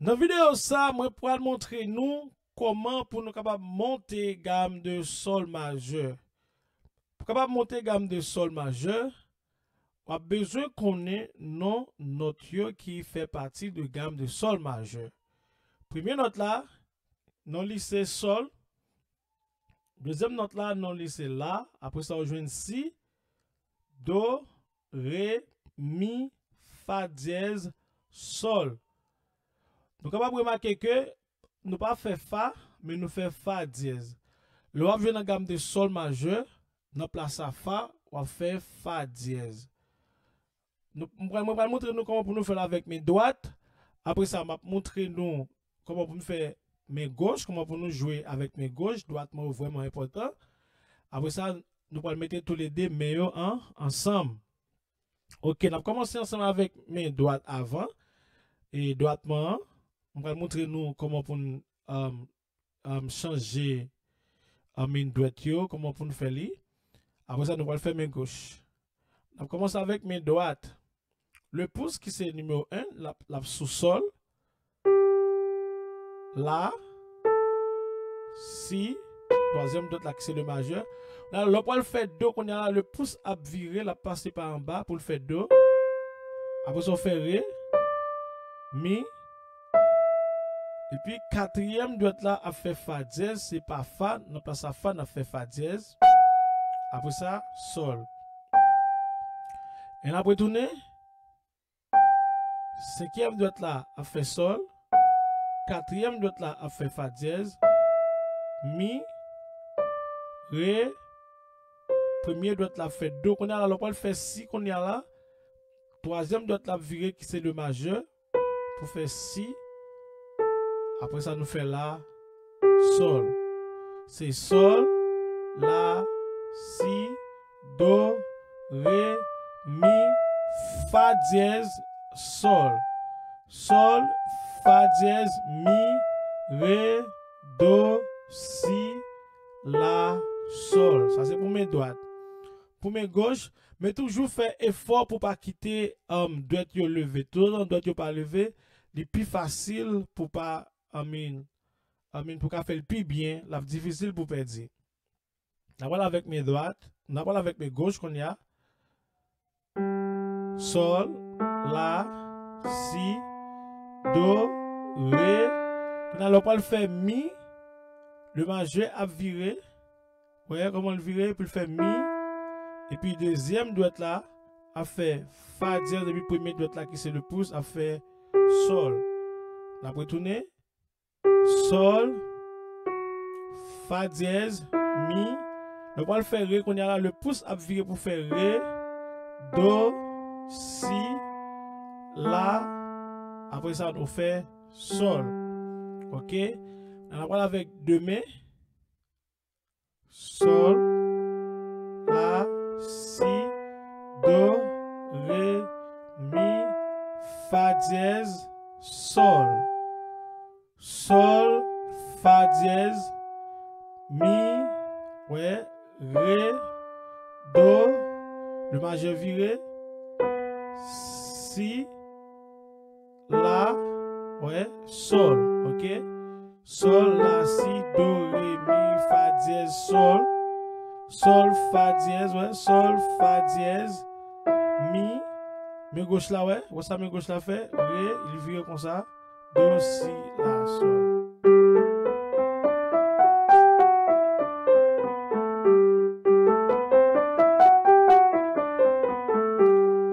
Dans la vidéo ça, moi pour montrer nous comment pour nous capable monter gamme de sol majeur. Pour capable monter gamme de sol majeur, on a besoin qu'on ait non note qui fait partie de gamme de sol majeur. Première note là, non lycée sol. Deuxième note là, non lycée la. Après ça, on joue si, do, ré, mi, fa dièse, sol. Nous sommes capable de remarquer que nous pas fait fa, mais nous fait fa dièse. Le on vient dans la gamme de sol majeur, dans place à fa, on fait fa dièse. Je vais montrer nous comment pour nous faire avec mes droites. Après ça, je vais montrer nous comment pour nous faire mes gauches, comment pour nous jouer avec mes gauches. Droite, vraiment important. Après ça, nous allons mettre tous les deux meilleurs ensemble. Ok, on va commencer ensemble avec mes droites avant et droite main. On va montrer nous comment pour nous changer mes droites, comment pour nous faire li. Après ça, nous allons faire mes gauches. On commence avec mes droites. Le pouce qui c'est numéro 1, la sous-sol. La, si, troisième dote là qui c'est le majeur. Là, le point le fait do, qu'on a là, le pouce à virer, la passer par en bas pour le faire do. Après ça, on fait ré, mi. Et puis, quatrième dote là a fait fa dièse, c'est pas fa, non pas ça fa, n'a fait fa dièse. Après ça, sol. Et après tourner, cinquième dote là a fait sol. Quatrième dote là a fait fa dièse. Mi, ré, premier dote là fait do, qu'on a là, on va faire si, qu'on a là. Troisième dote là viré qui c'est le majeur, pour faire si. Après ça nous fait la, sol. C'est sol, la, si, do, ré, mi, fa dièse, sol. Sol, fa dièse, mi, ré, do, si, la, sol. Ça c'est pour mes droites. Pour mes gauches, mais toujours faire effort pour pas quitter droite yo lever. Tout le droite yo pas lever, les plus facile pour pas pour faire le plus bien, la difficile pour perdre. D'abord avec mes droites, d'abord avec mes gauches qu'on y a. Sol, la, si, do, ré. On a pas le faire mi, le majeur à virer. Vous voyez comment le virer pour le faire mi. Et puis deuxième doigt là a fait fa dièse, depuis premier doigt là qui c'est le pouce a fait sol. On a retourné sol, fa dièse, mi. On va le faire ré, qu'on y a là le pouce à virer pour faire ré, do, si, la. Après ça on fait sol. Ok, on va avec deux mains, sol, la, si, do, ré, mi, fa dièse, sol. Sol, fa dièse, mi, ouais, ré, do, le majeur viré, si, la, ouais, sol, ok? Sol, la, si, do, ré, mi, fa dièse, sol. Sol, fa dièse, ouais, sol, fa dièse, mi, mes gauche là, ouais, où ça mes gauche là fait, ré, il vire comme ça, do, si, la, sol.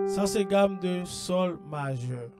Ça c'est gamme de sol majeur.